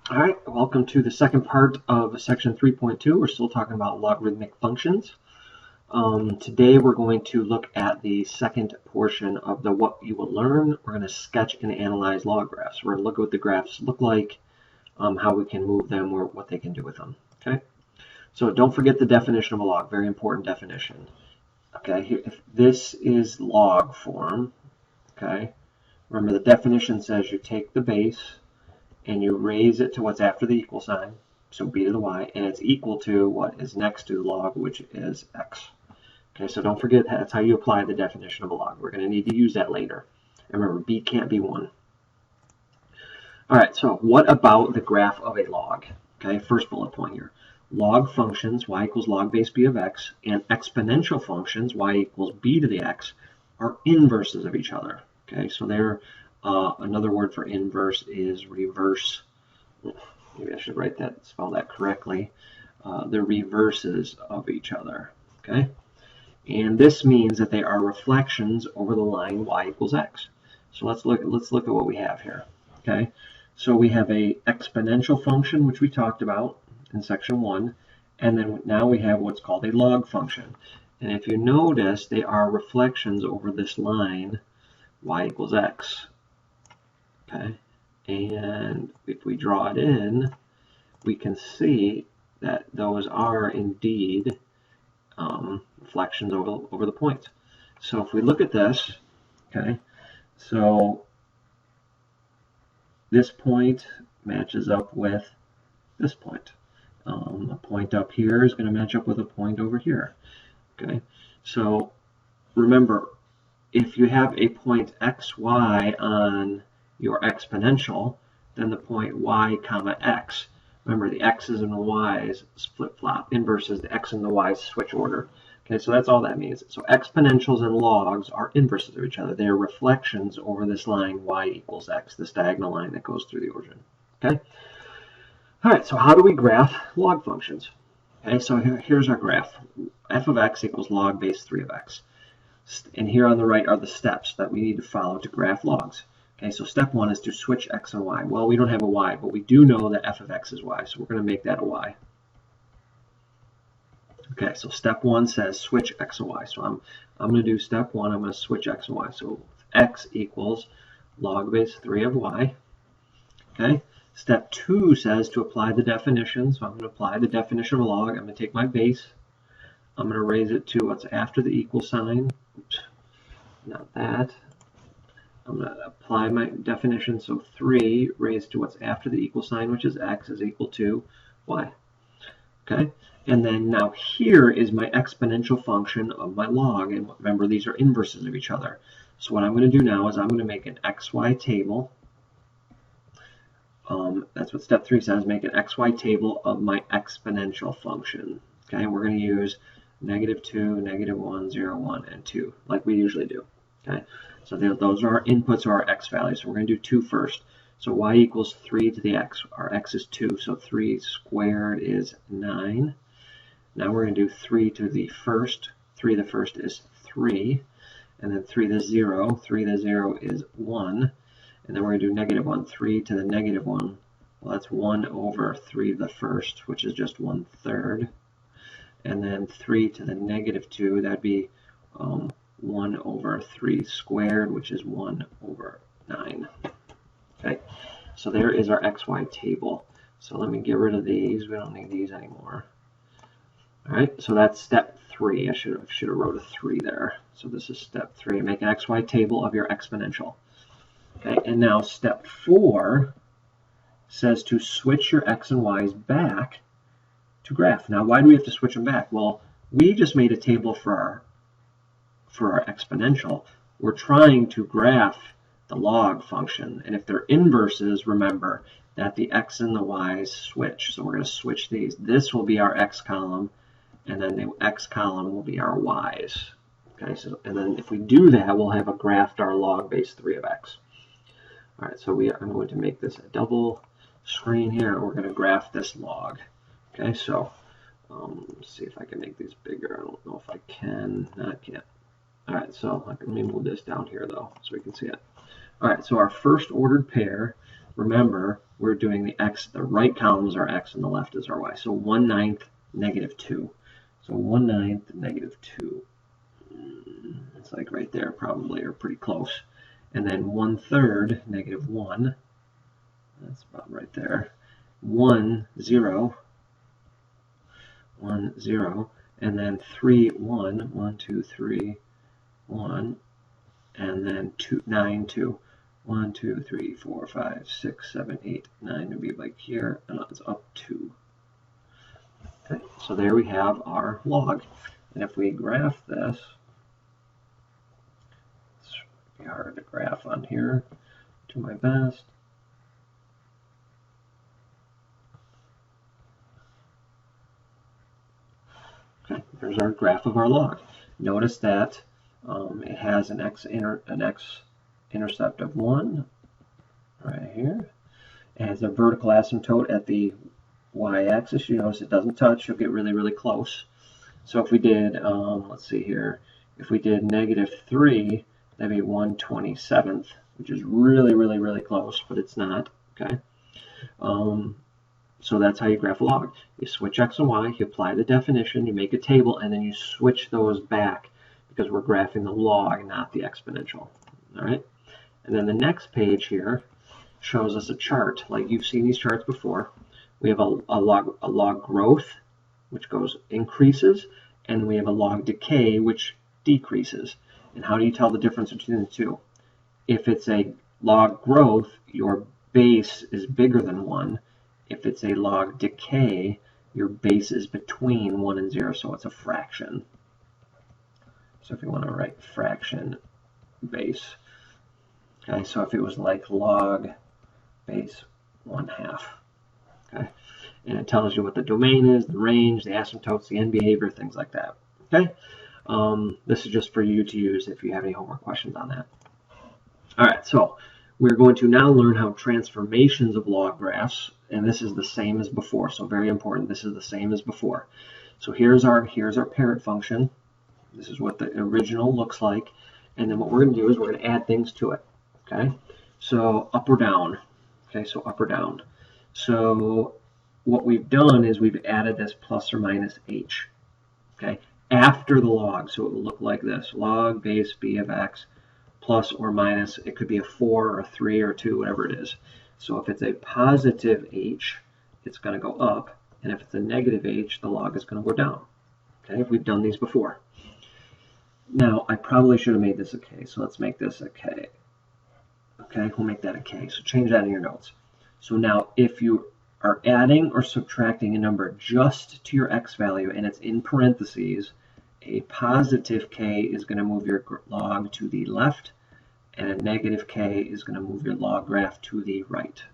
All right, welcome to the second part of section 3.2. We're still talking about logarithmic functions. Today we're going to look at the second portion of the what you will learn. We're going to sketch and analyze log graphs. We're going to look at what the graphs look like, how we can move them, or what they can do with them. Okay, so don't forget the definition of a log, very important definition. Okay, here, if this is log form, okay, remember the definition says you take the base and you raise it to what's after the equal sign, so b to the y, and it's equal to what is next to log, which is x. Okay, so don't forget that's how you apply the definition of a log. We're going to need to use that later. And remember, b can't be 1. All right, so what about the graph of a log? Okay, first bullet point here. Log functions, y equals log base b of x, and exponential functions, y equals b to the x, are inverses of each other. Okay, so they're another word for inverse is reverse. Maybe I should write that, spell that correctly. The reverses of each other. Okay, and this means that they are reflections over the line y equals x. So let's look at what we have here. Okay, so we have a exponential function, which we talked about in section 1, and then now we have what's called a log function. And if you notice, they are reflections over this line y equals x. Okay, and if we draw it in, we can see that those are indeed reflections over the points. So if we look at this, okay, so this point matches up with this point. A point up here is going to match up with a point over here. Okay, so remember, if you have a point xy on your exponential, then the point y comma x. Remember, the x's and the y's flip-flop. Inverses, the x and the y's switch order. Okay, so that's all that means. So exponentials and logs are inverses of each other. They are reflections over this line y equals x, this diagonal line that goes through the origin. Okay. All right, so how do we graph log functions? Okay, so here's our graph. F of x equals log base 3 of x. And here on the right are the steps that we need to follow to graph logs. Okay, so step 1 is to switch x and y. Well, we don't have a y, but we do know that f of x is y, so we're going to make that a y. Okay, so step 1 says switch x and y. So I'm going to do step 1. I'm going to switch x and y. So x equals log base 3 of y. Okay, step 2 says to apply the definition. So I'm going to apply the definition of a log. I'm going to take my base. I'm going to raise it to what's after the equal sign. Oops, not that. I'm going to apply my definition. So 3 raised to what's after the equal sign, which is x, is equal to y. Okay, and then now here is my exponential function of my log. And remember, these are inverses of each other. So what I'm going to do now is I'm going to make an xy table. That's what step 3 says, make an xy table of my exponential function. Okay, and we're going to use -2, -1, 0, 1, and 2, like we usually do. Okay, so those are our inputs or our x values. So we're going to do 2 first. So y equals 3 to the x. Our x is 2, so 3 squared is 9. Now we're going to do 3 to the first. 3 to the first is 3. And then 3 to the 0. 3 to the 0 is 1. And then we're going to do -1. 3 to the -1. Well, that's 1 over 3 to the first, which is just 1/3. And then 3 to the -2, that'd be 1 over 3 squared, which is 1 over 9. Okay, so there is our xy table. So let me get rid of these. We don't need these anymore. All right, so that's step 3. I should have wrote a 3 there. So this is step 3. Make an xy table of your exponential. Okay, and now step 4 says to switch your x and y's back to graph. Now, why do we have to switch them back? Well, we just made a table for our exponential. We're trying to graph the log function, and if they're inverses, remember that the x and the y's switch. So we're going to switch these. This will be our x column, and then the x column will be our y's. Okay, so and then if we do that, we'll have graphed our log base 3 of x. All right, so I'm going to make this a double screen here, and we're going to graph this log. Okay, so let's see if I can make these bigger. I don't know if I can. No, I can't. All right, so let me move this down here, though, so we can see it. All right, so our first ordered pair remember, we're doing the x, the right column is our x and the left is our y. So 1/9 negative 2. So 1/9 negative 2. It's like right there probably, or pretty close. And then 1/3 negative 1. That's about right there. 1, 0. 1, 0. And then 3, 1. 1, 2, 3, 1. And then 2, 9, 2. 1, 2, 3, 4, 5, 6, 7, 8, 9 would be like here, and it's up 2. Okay, so there we have our log. And if we graph this, it's be hard to graph on here. Do my best. Okay, there's our graph of our log. Notice that it has an x-intercept of 1 right here. It has a vertical asymptote at the y-axis. You notice it doesn't touch. You'll get really, really close. So if we did, let's see here, if we did -3, that'd be 1/27th, which is really, really, really close, but it's not. Okay. So that's how you graph a log. You switch x and y, you apply the definition, you make a table, and then you switch those back because we're graphing the log, not the exponential. All right. And then the next page here shows us a chart. Like you've seen these charts before. We have a log growth, which increases, and we have a log decay, which decreases. And how do you tell the difference between the two? If it's a log growth, your base is bigger than 1. If it's a log decay, your base is between 1 and 0, so it's a fraction. So if you want to write fraction base, okay, so if it was like log base 1/2, okay, and it tells you what the domain is, the range, the asymptotes, the end behavior, things like that. Okay, this is just for you to use if you have any homework questions on that. All right, so we're going to now learn how transformations of log graphs, and this is the same as before, so very important, this is the same as before. So here's our parent function. This is what the original looks like, and then what we're going to do is we're going to add things to it. Okay, so up or down. Okay, so up or down. So what we've done is we've added this plus or minus h. Okay, after the log, so it will look like this: log base b of x plus or minus. It could be a 4 or a 3 or a 2, whatever it is. So if it's a positive h, it's going to go up, and if it's a negative h, the log is going to go down. Okay, we've done these before. Now, I probably should have made this a k, so let's make this a k. Okay, we'll make that a k, so change that in your notes. So now, if you are adding or subtracting a number just to your x value, and it's in parentheses, a positive k is going to move your log to the left, and a negative k is going to move your log graph to the right.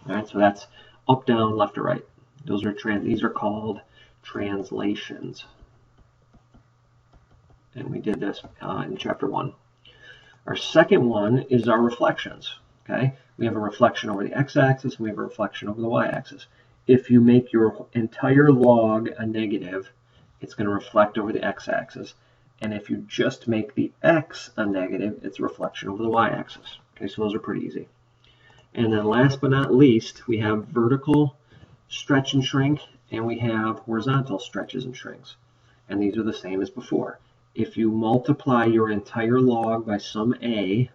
All right, so that's up, down, left, or right. These are called translations. And we did this in chapter 1. Our second one is our reflections. Okay, we have a reflection over the x-axis, we have a reflection over the y-axis. If you make your entire log a negative, it's going to reflect over the x-axis. And if you just make the x a negative, it's a reflection over the y-axis. Okay, so those are pretty easy. And then last but not least, we have vertical stretch and shrink, and we have horizontal stretches and shrinks. And these are the same as before. If you multiply your entire log by some a,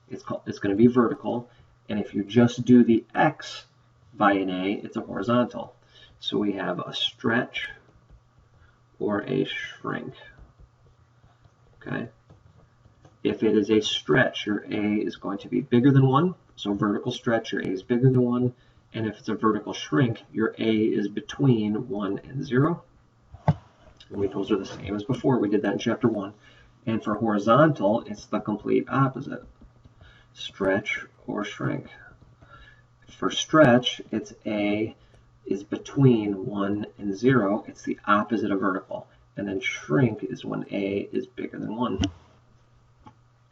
it's going to be vertical. And if you just do the x by an a, it's a horizontal. So we have a stretch or a shrink. Okay. If it is a stretch, your a is going to be bigger than 1. So vertical stretch, your a is bigger than 1. And if it's a vertical shrink, your a is between 1 and 0. And those are the same as before. We did that in chapter 1. And for horizontal, it's the complete opposite. Stretch or shrink. For stretch, it's a is between 1 and 0. It's the opposite of vertical. And then shrink is when a is bigger than 1.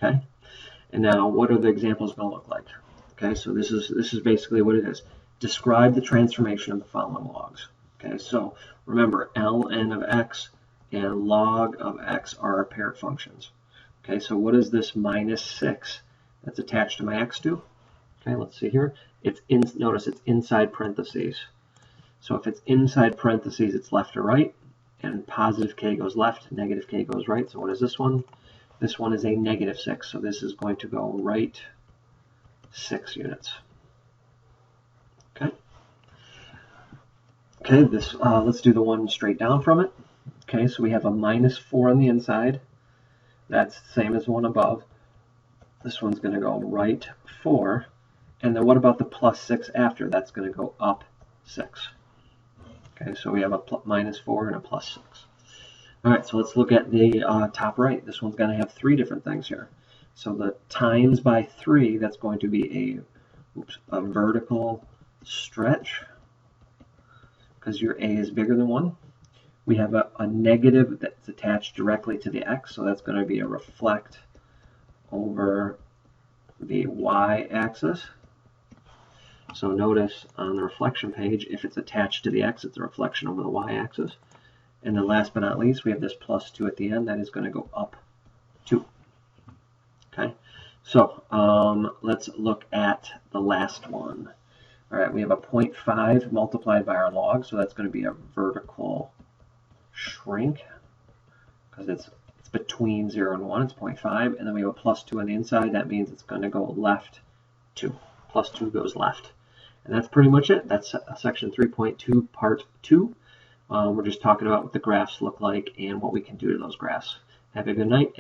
Okay? And now, what are the examples going to look like? Okay, so this is basically what it is. Describe the transformation of the following logs. Okay, so remember, ln of x and log of x are our parent functions. Okay, so what is this minus 6 that's attached to my x do? Okay, let's see here. Notice it's inside parentheses. So if it's inside parentheses, it's left or right, and positive k goes left, negative k goes right. So what is this one? This one is a -6, so this is going to go right 6 units. Okay. Okay, let's do the one straight down from it. Okay, so we have a -4 on the inside. That's the same as one above. This one's going to go right 4. And then what about the +6 after? That's going to go up 6. Okay, so we have a -4 and a +6. All right, so let's look at the top right. This one's going to have 3 different things here. So the times by 3, that's going to be a vertical stretch, because your A is bigger than 1. We have a negative that's attached directly to the X, so that's going to be a reflect over the Y-axis. So notice on the reflection page, if it's attached to the X, it's a reflection over the Y-axis. And then last but not least, we have this +2 at the end. That is going to go up 2. Okay, so let's look at the last one. All right, we have a 0.5 multiplied by our log, so that's going to be a vertical shrink, because it's between 0 and 1, it's 0.5, and then we have a +2 on the inside. That means it's going to go left 2. +2 goes left. And that's pretty much it. That's section 3.2, part 2. We're just talking about what the graphs look like and what we can do to those graphs. Have a good night.